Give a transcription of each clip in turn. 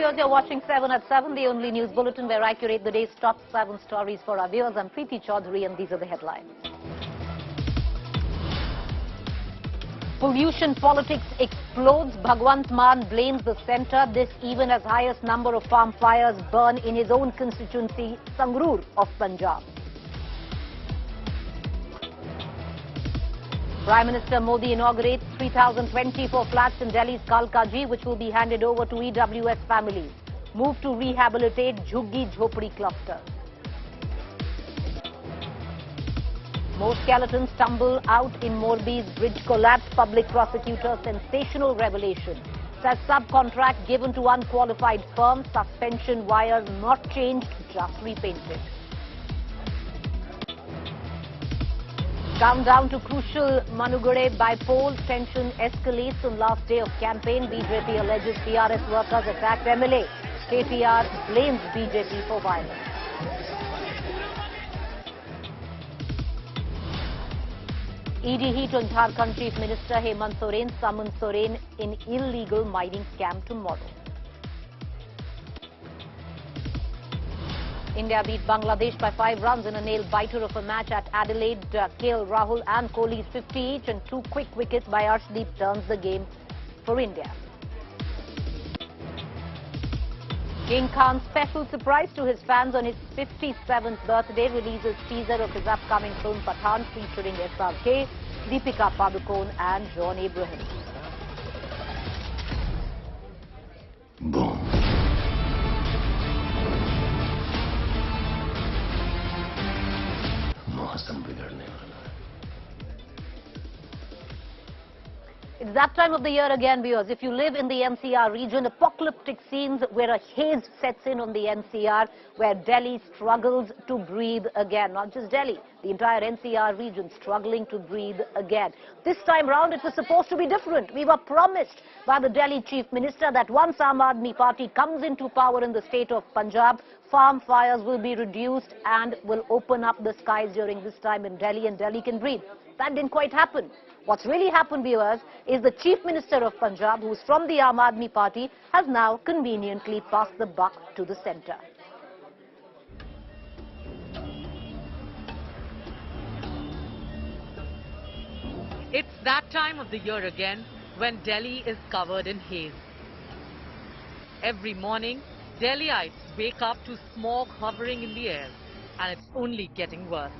viewers, you're watching 7 at 7, the only news bulletin where I curate the day's top 7 stories for our viewers. I'm Preeti Chaudhary and these are the headlines. Pollution politics explodes. Bhagwant Mann blames the centre. This even as highest number of farm fires burn in his own constituency, Sangrur of Punjab. Prime Minister Modi inaugurates 3,024 flats in Delhi's Kalkaji, which will be handed over to EWS families. Move to rehabilitate Jhuggi Jhopdi cluster. More skeletons tumble out in Morbi's bridge collapse. Public prosecutor sensational revelation. Says subcontract given to unqualified firm. Suspension wires not changed, just repainted. Countdown to crucial Manugade by poll. Tension escalates on last day of campaign. BJP alleges PRS workers attacked MLA. KTR blames BJP for violence. ED heat on Jharkhand Chief Minister Hemant Soren. Summons Soren in illegal mining scam tomorrow. India beat Bangladesh by 5 runs in a nail-biter of a match at Adelaide. KL Rahul and Kohli's 50 each and 2 quick wickets by Arshdeep turns the game for India. King Khan's special surprise to his fans on his 57th birthday, releases teaser of his upcoming film Pathan featuring SRK, Deepika Padukone and John Abraham. Boom. It's that time of the year again, viewers. If you live in the NCR region, apocalyptic scenes where a haze sets in on the NCR, where Delhi struggles to breathe again. Not just Delhi, the entire NCR region struggling to breathe again. This time round, it was supposed to be different. We were promised by the Delhi Chief Minister that once Aam Aadmi Party comes into power in the state of Punjab, farm fires will be reduced and will open up the skies during this time in Delhi and Delhi can breathe. That didn't quite happen. What's really happened, viewers, is the Chief Minister of Punjab, who's from the Aam Aadmi Party, has now conveniently passed the buck to the centre. It's that time of the year again when Delhi is covered in haze. Every morning, Delhiites wake up to smog hovering in the air, and it's only getting worse.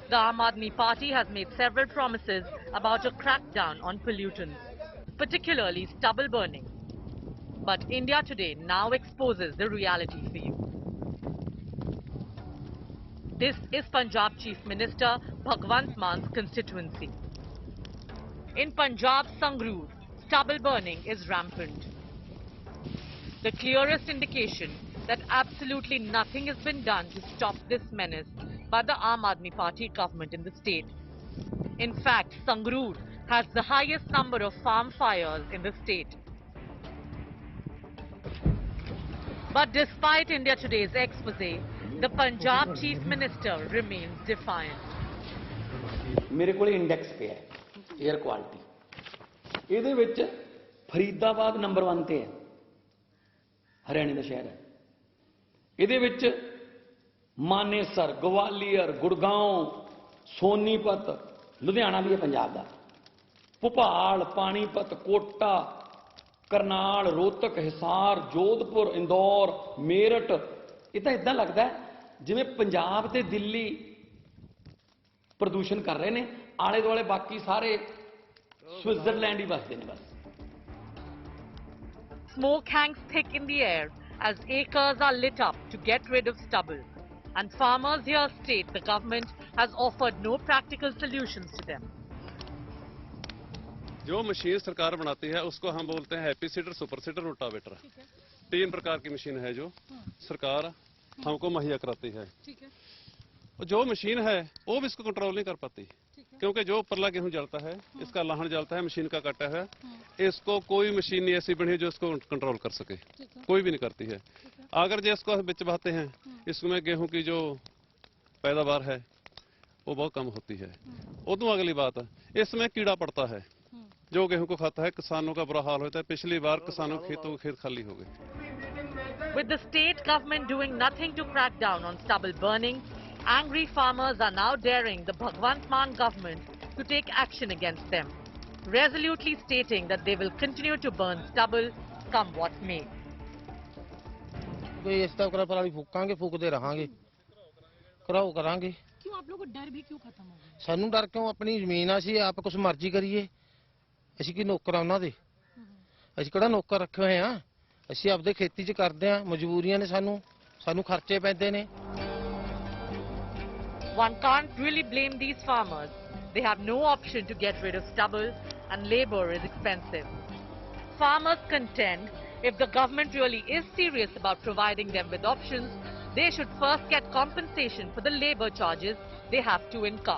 The Aam Aadmi Party has made several promises about a crackdown on pollutants, particularly stubble burning. But India Today now exposes the reality for you. This is Punjab Chief Minister Bhagwant Mann's constituency. In Punjab, Sangrur, stubble burning is rampant. The clearest indication that absolutely nothing has been done to stop this menace by the Aam Aadmi Party government in the state. In fact, Sangrur has the highest number of farm fires in the state. But despite India Today's expose, the Punjab Chief Minister remains defiant. मेरे को index पे है air quality ਇਹਦੇ ਵਿੱਚ Faridabad number 1 ਤੇ ਹੈ ਹਰਿਆਣੇ ਦਾ ਸ਼ਹਿਰ ਹੈ ਇਹਦੇ ਵਿੱਚ ਮਾਨੇਸਰ ਗਵਾਲੀਅਰ ਗੁੜਗਾਉਂ ਸੋਨੀਪਤ ਲੁਧਿਆਣਾ ਵੀ ਹੈ ਪੰਜਾਬ ਦਾ ਭੋਪਾਲ ਪਾਣੀਪਤ ਕੋਟਾ ਕਰਨਾਲ ਰੋਹਤਕ ਹਿਸਾਰ ਜੋਧਪੁਰ ਇੰਦੌਰ ਮੇਰਠ ਇਹ ਤਾਂ ਇਦਾਂ ਲੱਗਦਾ ਜਿਵੇਂ ਪੰਜਾਬ ਤੇ ਦਿੱਲੀ ਪ੍ਰਦੂਸ਼ਣ ਕਰ ਰਹੇ ਨੇ ਆਲੇ ਦੁਆਲੇ ਬਾਕੀ ਸਾਰੇ ਸਵਿਟਜ਼ਰਲੈਂਡ ਹੀ ਵਸਦੇ ਨੇ ਬਸ Smoke hangs thick in the air as acres are lit up to get rid of stubble. And farmers here state the government has offered no practical solutions to them. जो मशीन सरकार बनाती है उसको हम बोलते हैं happy seeder, super seeder, rotavator. 3 प्रकार की मशीन है जो सरकार हमको मुहैया कराती है। जो मशीन है वो भी इसको कंट्रोल नहीं कर पाती क्योंकि जो उपरला गेहूं जलता है इसका लाहन जलता है, मशीन का काटा है, इसको कोई मशीन नहीं ऐसी बनी जो इसको कंट्रोल कर सके, कोई भी नहीं करती है। अगर जो इसको बिच बहाते हैं इसमें गेहूं की जो पैदावार है वो बहुत कम होती है। उदू अगली बात इसमें कीड़ा पड़ता है जो गेहूं को खाता है, किसानों का बुरा हाल होता है। पिछली बार किसानों के खेतों के खेत खाली हो गए। With the state government doing nothing to crack down on stubble burning, angry farmers are now daring the Bhagwant Mann government to take action against them, resolutely stating that they will continue to burn stubble come what may. कोई इस तरह पराली फूकांगे फूकते रहांगे कराओ करांगे क्यों आप लोगों को डर भी क्यों खत्म हो गया सानू डर क्यों अपनी ਜ਼ਮੀਨ ਆ ਅਸੀਂ ਆਪ ਕੁਛ ਮਰਜ਼ੀ ਕਰੀਏ ਅਸੀਂ ਕੀ ਨੌਕਰ ਆ ਉਹਨਾਂ ਦੇ ਅਸੀਂ ਕਿਹੜਾ ਨੌਕਰ ਰੱਖੇ ਹੋਏ ਆ ਅਸੀਂ ਆਪਦੇ ਖੇਤੀ 'ਚ ਕਰਦੇ ਆ ਮਜਬੂਰੀਆਂ ਨੇ ਸਾਨੂੰ ਖਰਚੇ ਪੈਂਦੇ ਨੇ One can't really blame these farmers. They have no option to get rid of stubble and labor is expensive. Farmers contend if the government really is serious about providing them with options, they should first get compensation for the labor charges they have to incur.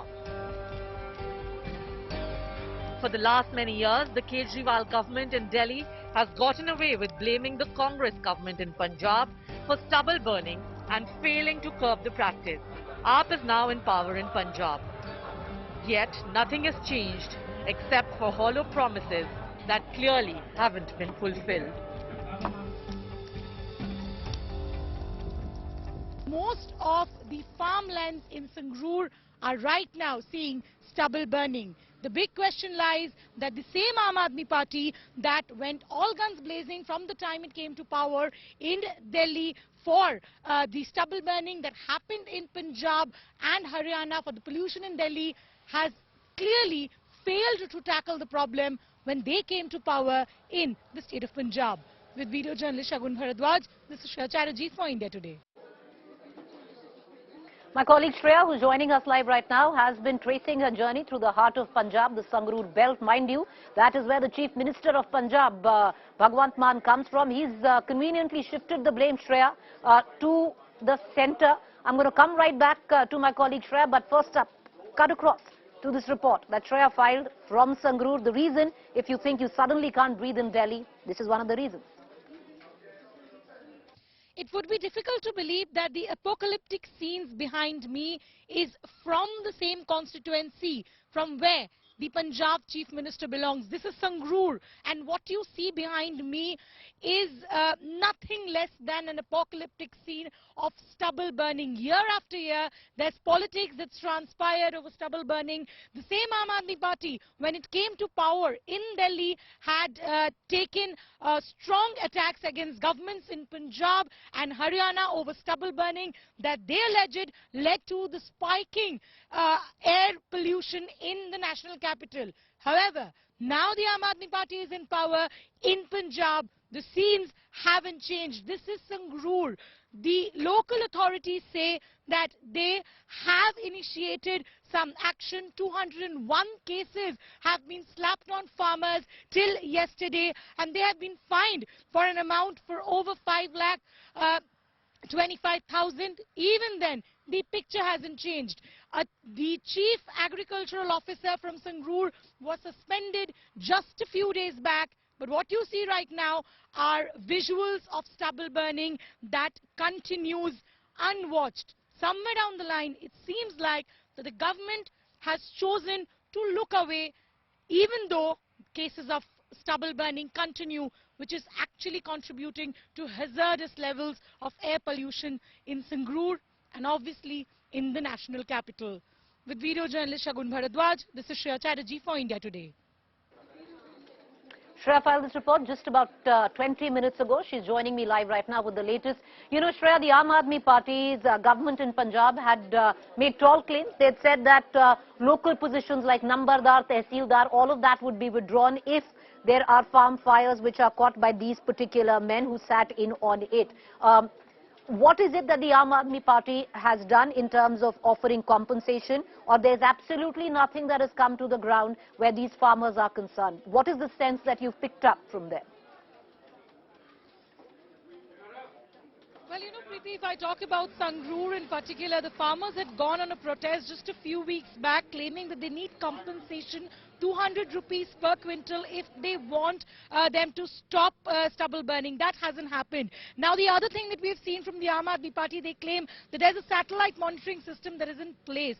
For the last many years, the Kejriwal government in Delhi has gotten away with blaming the Congress government in Punjab for stubble burning and failing to curb the practice. AAP is now in power in Punjab. Yet, nothing has changed except for hollow promises that clearly haven't been fulfilled. Most of the farmlands in Sangrur are right now seeing stubble burning. The big question lies that the same Aam Aadmi Party that went all guns blazing from the time it came to power in Delhi for the stubble burning that happened in Punjab and Haryana for the pollution in Delhi has clearly failed to tackle the problem when they came to power in the state of Punjab. With video journalist Shagun Bharadwaj, this is Shreya Chatterjee for India Today. My colleague Shreya, who's joining us live right now, has been tracing her journey through the heart of Punjab, the Sangrur belt. Mind you, that is where the Chief Minister of Punjab, Bhagwant Mann, comes from. He's conveniently shifted the blame, Shreya, to the centre. I'm going to come right back to my colleague Shreya, but first up, cut across to this report that Shreya filed from Sangrur. The reason, if you think you suddenly can't breathe in Delhi, this is one of the reasons. It would be difficult to believe that the apocalyptic scenes behind me is from the same constituency from where the Punjab Chief Minister belongs. This is Sangrur, and what you see behind me is nothing less than an apocalyptic scene of stubble burning. Year after year, there's politics that's transpired over stubble burning. The same Aam Aadmi Party, when it came to power in Delhi, had taken strong attacks against governments in Punjab and Haryana over stubble burning that they alleged led to the spiking air pollution in the national capital. However, now the Aam Aadmi Party is in power in Punjab. The scenes haven't changed. This is Sangrur. The local authorities say that they have initiated some action. 201 cases have been slapped on farmers till yesterday, and they have been fined for an amount for over 5,25,000. Even then, the picture hasn't changed. The chief agricultural officer from Sangrur was suspended just a few days back. But what you see right now are visuals of stubble burning that continues unwatched. Somewhere down the line, it seems like that the government has chosen to look away, even though cases of stubble burning continue, which is actually contributing to hazardous levels of air pollution in Sangrur and obviously in the national capital. With video journalist Shagun Bharadwaj, this is Shreya Chatterjee for India Today. Shreya filed this report just about 20 minutes ago. She's joining me live right now with the latest. You know, Shreya, the Aam Aadmi Party's government in Punjab had made tall claims. They had said that local positions like Nambardar, Tehsildar, all of that would be withdrawn if there are farm fires which are caught by these particular men who sat in on it. What is it that the Aam Aadmi Party has done in terms of offering compensation, or there's absolutely nothing that has come to the ground where these farmers are concerned? What is the sense that you've picked up from them? Well, you know, Preeti, if I talk about Sangrur in particular, the farmers had gone on a protest just a few weeks back claiming that they need compensation 200 rupees per quintal if they want them to stop stubble burning. That hasn't happened. Now, the other thing that we've seen from the Aam Aadmi Party, they claim that there's a satellite monitoring system that is in place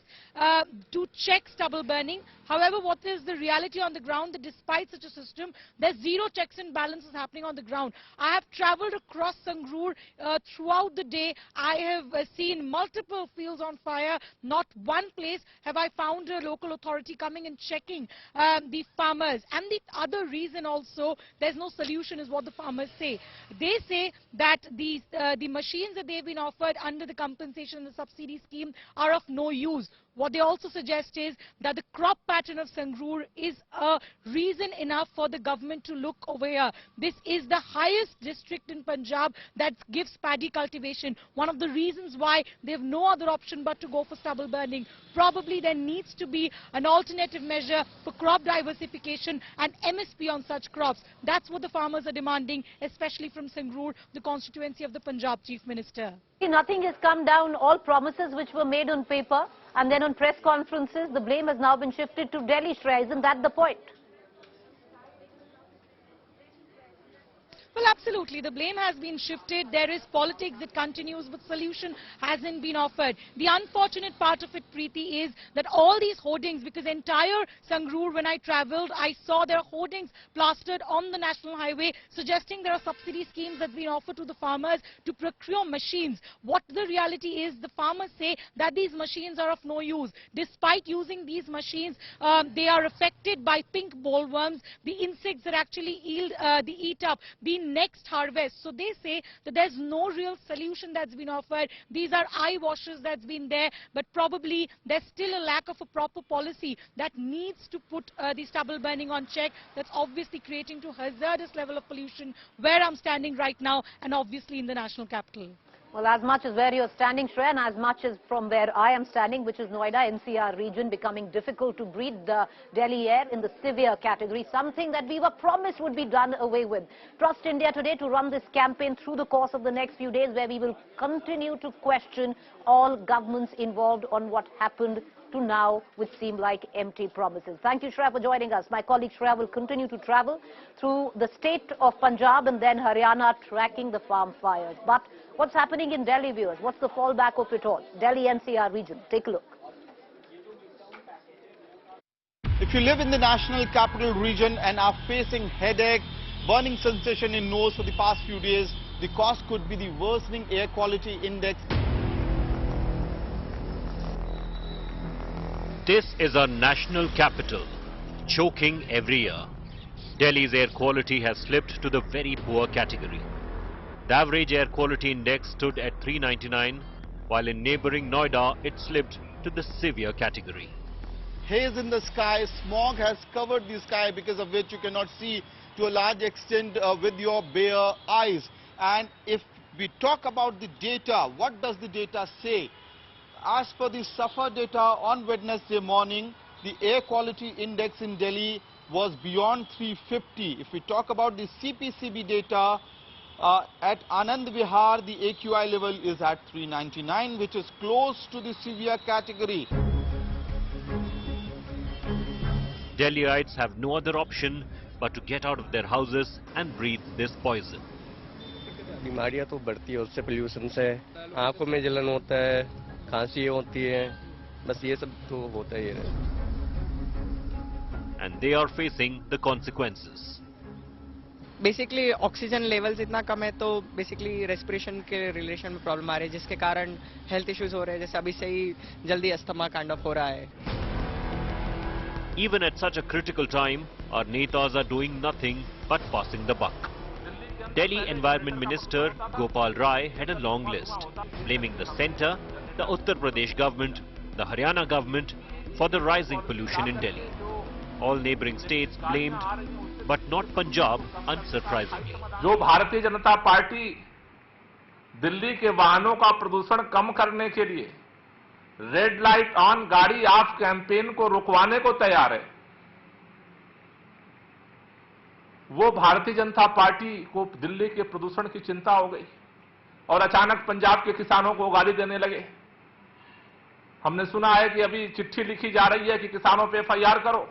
to check stubble burning. However, what is the reality on the ground? That despite such a system, there's zero checks and balances happening on the ground. I have traveled across Sangrur throughout the day. I have seen multiple fields on fire. Not one place have I found a local authority coming and checking the farmers. And the other reason also, there's no solution is what the farmers say. They say that the machines that they've been offered under the compensation and the subsidy scheme are of no use. What they also suggest is that the crop pattern of Sangrur is a reason enough for the government to look over here. This is the highest district in Punjab that gives paddy cultivation. One of the reasons why they have no other option but to go for stubble burning. Probably there needs to be an alternative measure for crop diversification and MSP on such crops. That's what the farmers are demanding, especially from Sangrur, the constituency of the Punjab Chief Minister. Nothing has come down. All promises which were made on paper and then on press conferences, the blame has now been shifted to Delhi, Shreya. Isn't that the point? Well, absolutely. The blame has been shifted. There is politics that continues, but solution hasn't been offered. The unfortunate part of it, Preeti, is that all these hoardings, because entire Sangrur, when I travelled, I saw there are hoardings plastered on the national highway suggesting there are subsidy schemes that have been offered to the farmers to procure machines. What the reality is, the farmers say that these machines are of no use. Despite using these machines, they are affected by pink bollworms, the insects that actually eat up the next harvest. So they say that there's no real solution that's been offered. These are eye washers that's been there, but probably there's still a lack of a proper policy that needs to put the stubble burning on check. That's obviously creating to hazardous level of pollution where I'm standing right now and obviously in the national capital. Well, as much as where you're standing, Shreya, and as much as from where I am standing, which is Noida, NCR region, becoming difficult to breathe the Delhi air in the severe category, something that we were promised would be done away with. Trust India today to run this campaign through the course of the next few days, where we will continue to question all governments involved on what happened to now, which seem like empty promises. Thank you, Shreya, for joining us. My colleague Shreya will continue to travel through the state of Punjab and then Haryana, tracking the farm fires. But what's happening in Delhi, viewers? What's the fallback of it all? Delhi NCR region. Take a look. If you live in the national capital region and are facing headache, burning sensation in nose for the past few days, the cause could be the worsening air quality index. This is our national capital, choking every year. Delhi's air quality has slipped to the very poor category. The average air quality index stood at 399, while in neighbouring Noida, it slipped to the severe category. Haze in the sky, smog has covered the sky, because of which you cannot see to a large extent with your bare eyes. And if we talk about the data, what does the data say? As per the SAFA data on Wednesday morning, the air quality index in Delhi was beyond 350. If we talk about the CPCB data, at Anand Vihar, the AQI level is at 399, which is close to the severe category. Delhiites have no other option but to get out of their houses and breathe this poison. बीमारियां तो बढ़ती है उससे, pollution से आंखों में जलन होता है, खांसी होती है, बस ये सब तो होता ही है. And they are facing the consequences. Basically oxygen levels इतना कम है तो बेसिकली रेस्पिरेशन के रिलेशन में प्रॉब्लम आ रही है, जिसके कारण हेल्थ इश्यूज हो रहे हैं, जैसे अभी से ही जल्दी अस्थमा काइंड ऑफ हो रहा है. Even at such a critical time, our netas are doing nothing but passing the buck. Delhi Environment Minister Gopal Rai had a long list, blaming the centre, the Uttar Pradesh government, the Haryana government for the rising pollution in Delhi. All neighbouring states blamed, but not Punjab, unsurprisingly. जो Bharatiya Janata party Delhi के वाहनों का प्रदूषण कम करने के लिए red light on गाड़ी of campaign को रुकवाने को तैयार है, वो भारतीय जनता पार्टी को दिल्ली के प्रदूषण की चिंता हो गई और अचानक पंजाब के किसानों को गाली देने लगे. हमने सुना है कि अभी चिट्ठी लिखी जा रही है कि किसानों पे एफआईआर करो.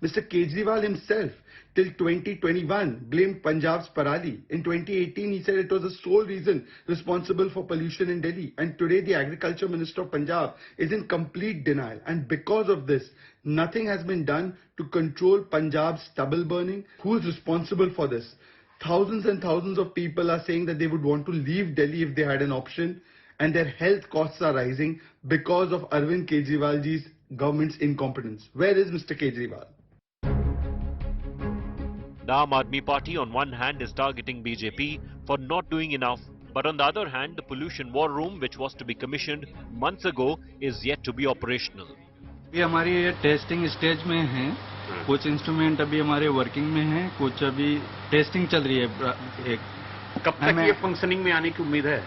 Mr. Kejriwal himself, till 2021, blamed Punjab's parali. In 2018, he said it was the sole reason responsible for pollution in Delhi. And today, the Agriculture Minister of Punjab is in complete denial. And because of this, nothing has been done to control Punjab's stubble burning. Who is responsible for this? Thousands and thousands of people are saying that they would want to leave Delhi if they had an option. And their health costs are rising because of Arvind Kejriwalji's government's incompetence. Where is Mr. Kejriwal? The Aam Aadmi Party on one hand is targeting BJP for not doing enough, but on the other hand, the pollution war room, which was to be commissioned months ago, is yet to be operational. अभी हमारी ये testing stage में है, कुछ instrument अभी हमारे working में हैं, कुछ अभी टेस्टिंग चल रही है। कब तक ये फंक्शनिंग में आने की उम्मीद है?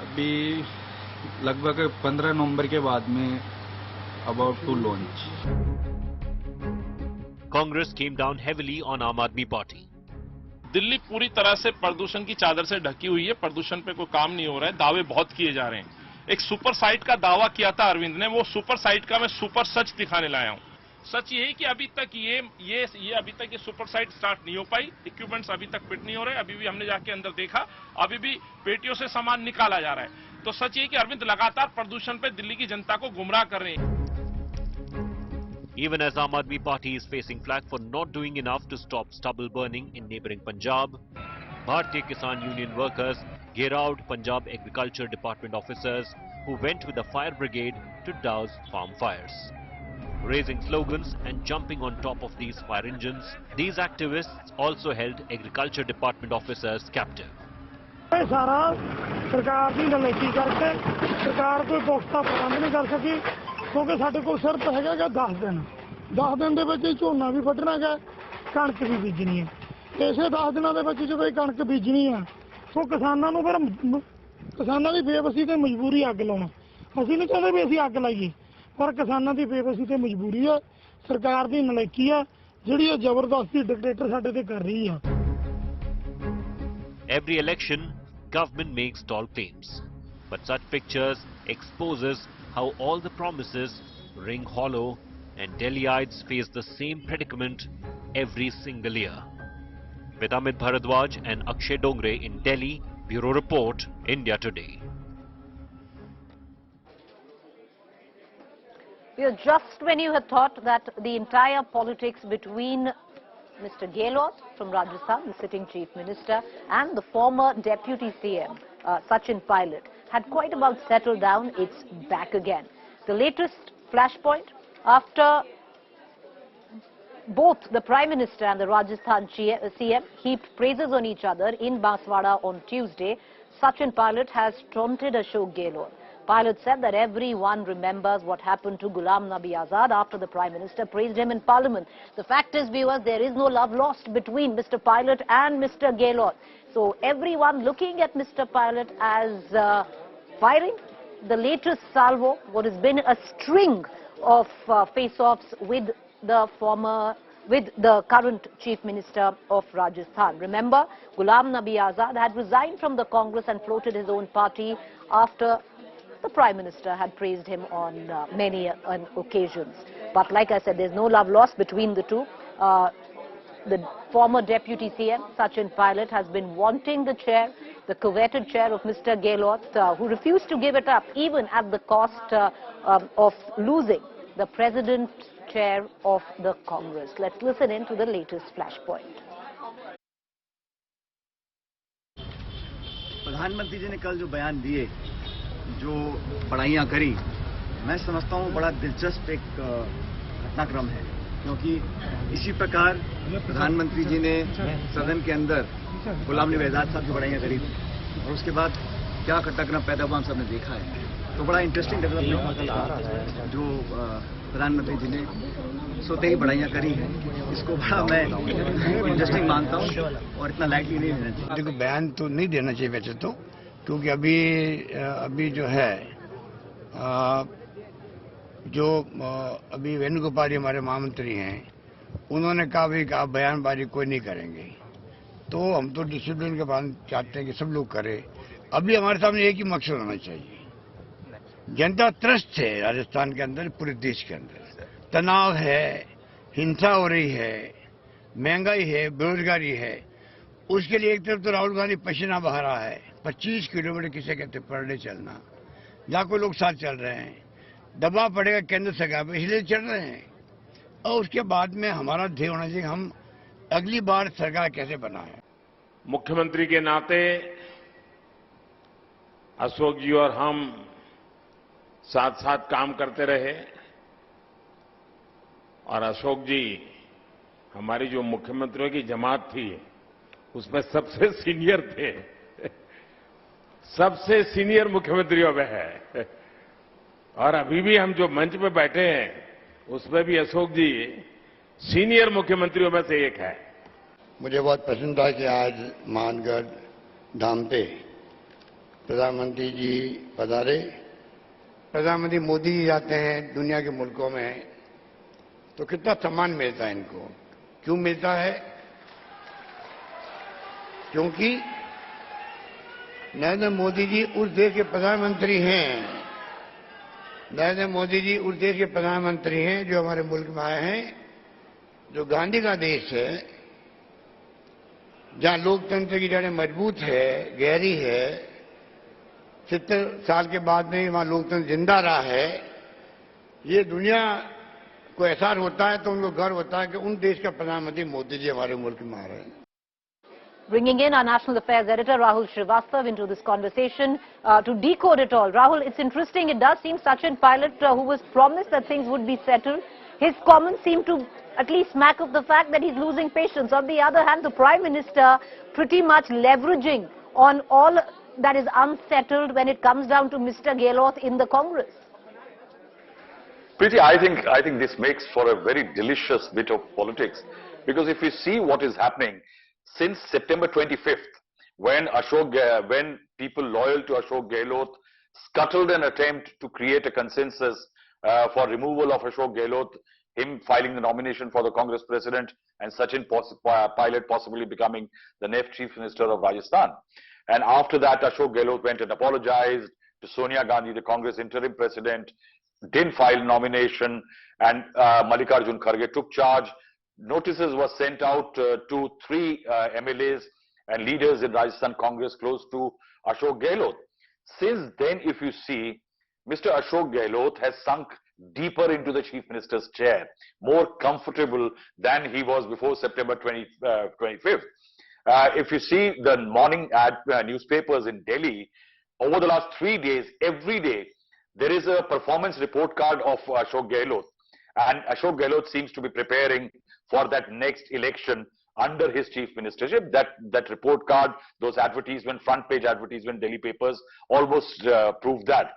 अभी लगभग 15 नवंबर के बाद में about to launch. Congress came down heavily on Aam Aadmi Party. Delhi पूरी तरह से प्रदूषण की चादर से ढकी हुई है, प्रदूषण पे कोई काम नहीं हो रहा है, दावे बहुत किए जा रहे हैं। एक सुपर साइट का दावा किया था अरविंद ने, वो सुपर साइट का मैं सुपर सच दिखाने लाया हूं। सच ये है कि अभी तक ये सुपर साइट स्टार्ट नहीं हो पाई, इक्विपमेंट्स अभी तक फिट नहीं हो रहे। अभी भी हमने जाके अंदर देखा, अभी भी पेटियों से सामान निकाला जा रहा है। तो सच ये कि अरविंद लगातार प्रदूषण पे दिल्ली की जनता को गुमराह कर रहे हैं। Even as Aam Aadmi Party is facing flack for not doing enough to stop stubble burning in neighbouring Punjab, Bharatiya Kisan Union workers geared Punjab Agriculture Department officers who went with the fire brigade to douse farm fires. Raising slogans and jumping on top of these fire engines, these activists also held Agriculture Department officers captive. सारा सरकार की नलायकी करके सरकार कोई पुख्ता प्रबंध नहीं कर सकी, क्योंकि साडे कोल सिर्फ हैगा 10 दिन दे विच झोना भी फटना है, कणक भी बीजनी है। इसे 10 दिनों के विच जो कणक बीजनी है, तो किसानों को फिर किसानों की बेबसी ते मजबूरी अग लाउणा। असीं नहीं चाहते भी असीं अग लाइए, पर किसानों की बेबसी ते मजबूरी है, सरकार की नलायकी है जिहड़ी जबरदस्ती डिक्टेटर साडे ते कर रही है। Every election, government makes tall claims, but such pictures exposes how all the promises ring hollow and Delhiites face the same predicament every single year. With Amit Bharadwaj and Akshay Dongre in Delhi, Bureau Report, India Today. Just when you had thought that the entire politics between Mr. Gehlot from Rajasthan, the sitting Chief Minister, and the former Deputy CM, Sachin Pilot, had quite about settled down, it's back again. The latest flashpoint, after both the Prime Minister and the Rajasthan CM heaped praises on each other in Banswara on Tuesday, Sachin Pilot has taunted Ashok Gehlot. Pilot said that everyone remembers what happened to Ghulam Nabi Azad after the Prime Minister praised him in Parliament. The fact is, viewers, there is no love lost between Mr. Pilot and Mr. Gehlot. So everyone looking at Mr. Pilot as firing the latest salvo, what has been a string of face-offs with the current Chief Minister of Rajasthan. Remember, Ghulam Nabi Azad had resigned from the Congress and floated his own party after the Prime Minister had praised him on many occasions. But like I said, there's no love lost between the two. The former Deputy CM, Sachin Pilot, has been wanting the chair, the coveted chair of Mr. Gehlot, who refused to give it up, even at the cost of losing the President's chair of the Congress. Let's listen in to the latest flashpoint. प्रधानमंत्री जी ने कल जो बयान दिए, जो बड़ाइयाँ करी, मैं समझता हूँ बड़ा दिलचस्प एक घटनाक्रम है, क्योंकि इसी प्रकार प्रधानमंत्री जी ने सदन के अंदर गुलाम नबी आजाद साहब की बड़ाइयाँ करी थी, और उसके बाद क्या घटनाक्रम पैदा हुआ हम सबने देखा है। तो बड़ा इंटरेस्टिंग डेवलपमेंट जो प्रधानमंत्री जी ने सोते ही बड़ाइयाँ करी हैं, इसको बड़ा मैं इंटरेस्टिंग मानता हूँ और इतना लाइटली नहीं लेना चाहिए। देखो, बयान तो नहीं देना चाहिए वैसे तो, क्योंकि अभी जो है अभी वेणुगोपाल जी हमारे महामंत्री हैं, उन्होंने कहा भी कि आप बयानबाजी कोई नहीं करेंगे। तो हम तो डिसिप्लिन के पालन चाहते हैं कि सब लोग करें। अभी हमारे सामने एक ही मकसद होना चाहिए, जनता त्रस्त है राजस्थान के अंदर, पूरे देश के अंदर तनाव है, हिंसा हो रही है, महंगाई है, बेरोजगारी है, उसके लिए एक तरफ तो राहुल गांधी पसीना बहा रहा है, 25 किलोमीटर किसे कहते पर डे चलना, लाखों लोग साथ चल रहे हैं, दबाव पड़ेगा केंद्र सरकार पर, इसलिए चल रहे हैं। और उसके बाद में हमारा ध्येय होना चाहिए हम अगली बार सरकार कैसे बनाएं। मुख्यमंत्री के नाते अशोक जी और हम साथ साथ काम करते रहे और अशोक जी हमारी जो मुख्यमंत्रियों की जमात थी उसमें सबसे सीनियर थे, सबसे सीनियर मुख्यमंत्रियों में है। और अभी भी हम जो मंच पे बैठे हैं उसमें भी अशोक जी सीनियर मुख्यमंत्रियों में से एक है। मुझे बहुत पसंद था कि आज मानगढ़ धाम पे प्रधानमंत्री जी पधारे। प्रधानमंत्री मोदी जी जाते हैं दुनिया के मुल्कों में तो कितना सम्मान मिलता है इनको। क्यों मिलता है? क्योंकि नरेंद्र मोदी जी उस देश के प्रधानमंत्री हैं, नरेंद्र मोदी जी उस देश के प्रधानमंत्री हैं जो हमारे मुल्क में आए हैं, जो गांधी का देश है, जहां लोकतंत्र की जड़ें मजबूत है, गहरी है। 70 साल के बाद में वहां लोकतंत्र जिंदा रहा है। ये दुनिया को एहसास होता है तो उनको गर्व होता है कि उन देश का प्रधानमंत्री मोदी जी हमारे मुल्क में आ रहे हैं। Bringing in our National Affairs Editor Rahul Srivastav into this conversation to decode it all. Rahul, it's interesting. It does seem Sachin Pilot, who was promised that things would be settled, his comments seem to at least smack of the fact that he's losing patience. On the other hand, the Prime Minister pretty much leveraging on all that is unsettled when it comes down to Mr. Gehlot in the Congress. Preeti, I think this makes for a very delicious bit of politics, because if you see what is happening since September 25th, when people loyal to Ashok Gehlot scuttled an attempt to create a consensus for removal of Ashok Gehlot, him filing the nomination for the Congress president, and Sachin Pilot possibly becoming the next chief minister of Rajasthan. And after that, Ashok Gehlot went and apologized to Sonia Gandhi, the Congress interim president, didn't file nomination, and Mallikarjun Kharge took charge. Notices were sent out to 3 MLAs and leaders in Rajasthan Congress close to Ashok Gehlot. Since then, if you see, Mr. Ashok Gehlot has sunk deeper into the chief minister's chair, more comfortable than he was before September 25th. If you see the morning newspapers in Delhi, over the last 3 days, every day, there is a performance report card of Ashok Gehlot. And Ashok Gehlot seems to be preparing for that next election under his chief ministership. That report card, those advertisement, front page advertisement, Delhi papers almost prove that.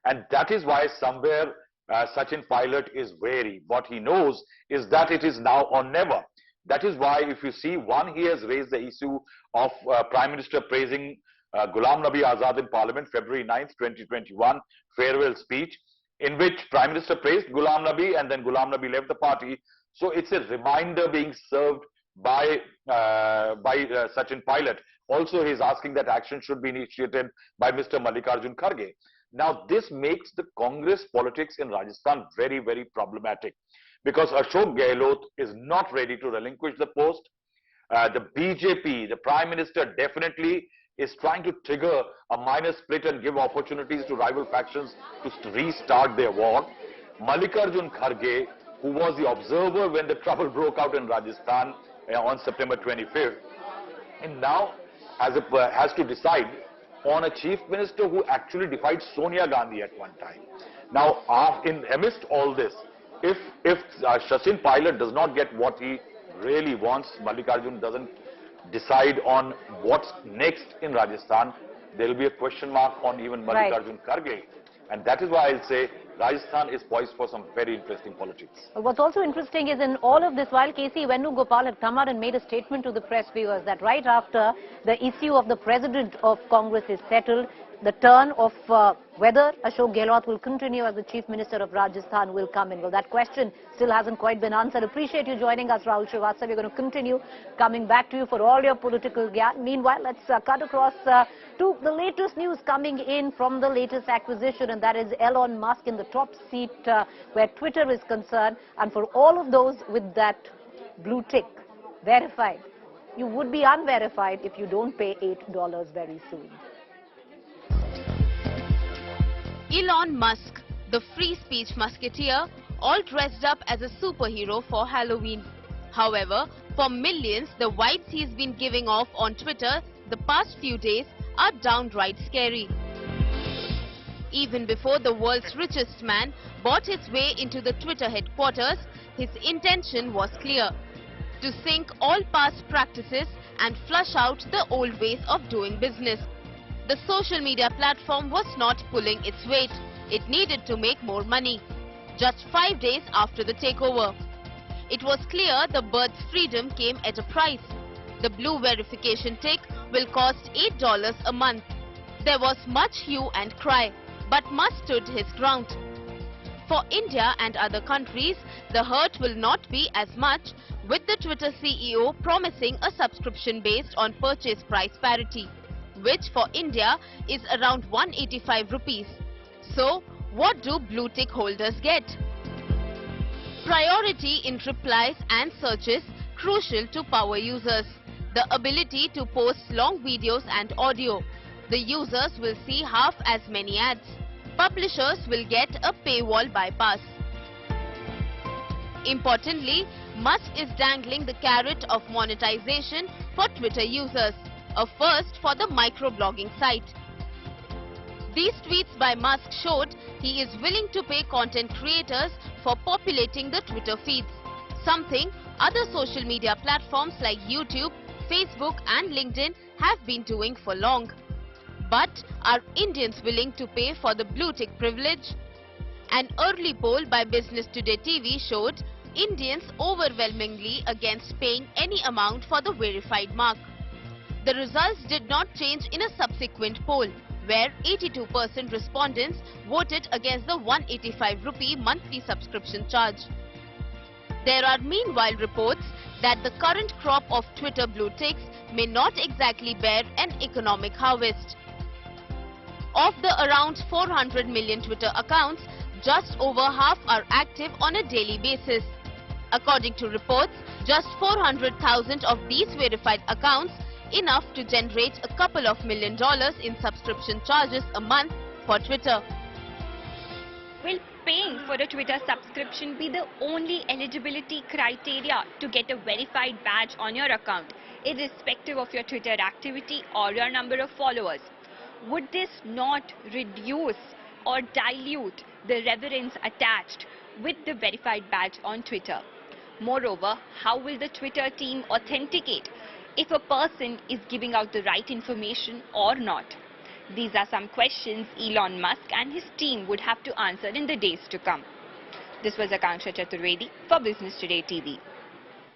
And that is why somewhere Sachin Pilot is wary. What he knows is that it is now or never. That is why if you see, one, he has raised the issue of Prime Minister praising Ghulam Nabi Azad in Parliament, February 9th, 2021, farewell speech, in which Prime Minister praised Ghulam Nabi and then Ghulam Nabi left the party. So it's a reminder being served by Sachin Pilot. Also, he's asking that action should be initiated by Mr. Mallikarjun Kharge. Now, this makes the Congress politics in Rajasthan very, very problematic, because Ashok Gehlot is not ready to relinquish the post. The BJP, the Prime Minister, definitely is trying to trigger a minor split and give opportunities to rival factions to restart their war. Mallikarjun Kharge, who was the observer when the trouble broke out in Rajasthan on September 25th, and now has to decide on a chief minister who actually defied Sonia Gandhi at one time. Now, amidst all this, if Sachin Pilot does not get what he really wants, Mallikarjun doesn't decide on what's next in Rajasthan, there will be a question mark on even Mallikarjun Kharge. And that is why I'll say Rajasthan is poised for some very interesting politics. What's also interesting is in all of this, while KC Venugopal had come out and made a statement to the press viewers that right after the issue of the president of Congress is settled, the turn of whether Ashok Gehlot will continue as the Chief Minister of Rajasthan will come in. Well, that question still hasn't quite been answered. Appreciate you joining us, Rahul Srivastava. We're going to continue coming back to you for all your political gyan. Meanwhile, let's cut across to the latest news coming in from the latest acquisition, and that is Elon Musk in the top seat where Twitter is concerned. And for all of those with that blue tick, verified, you would be unverified if you don't pay $8 very soon. Elon Musk, the free speech musketeer, all dressed up as a superhero for Halloween. However, for millions, the vibes he's been giving off on Twitter the past few days are downright scary. Even before the world's richest man bought his way into the Twitter headquarters, his intention was clear: to sink all past practices and flush out the old ways of doing business. The social media platform was not pulling its weight. It needed to make more money. Just 5 days after the takeover, it was clear the bird's freedom came at a price. The blue verification tick will cost $8 a month. There was much hue and cry, but Musk stood his ground. For India and other countries, the hurt will not be as much, with the Twitter CEO promising a subscription based on purchase price parity, which for India is around 185 rupees. So, what do blue tick holders get? Priority in replies and searches, crucial to power users. The ability to post long videos and audio. The users will see half as many ads. Publishers will get a paywall bypass. Importantly, Musk is dangling the carrot of monetization for Twitter users, a first for the microblogging site. These tweets by Musk showed he is willing to pay content creators for populating the Twitter feeds, something other social media platforms like YouTube, Facebook and LinkedIn have been doing for long. But are Indians willing to pay for the blue tick privilege? An early poll by Business Today TV showed Indians overwhelmingly against paying any amount for the verified mark. The results did not change in a subsequent poll, where 82% respondents voted against the 185 rupee monthly subscription charge. There are meanwhile reports that the current crop of Twitter blue ticks may not exactly bear an economic harvest. Of the around 400 million Twitter accounts, just over half are active on a daily basis. According to reports, just 400,000 of these verified accounts, enough to generate a couple of $1 million in subscription charges a month for Twitter. Will paying for a Twitter subscription be the only eligibility criteria to get a verified badge on your account, irrespective of your Twitter activity or your number of followers? Would this not reduce or dilute the reverence attached with the verified badge on Twitter? Moreover, how will the Twitter team authenticate if a person is giving out the right information or not? These are some questions Elon Musk and his team would have to answer in the days to come. This was Akanksha Chaturvedi for Business Today TV.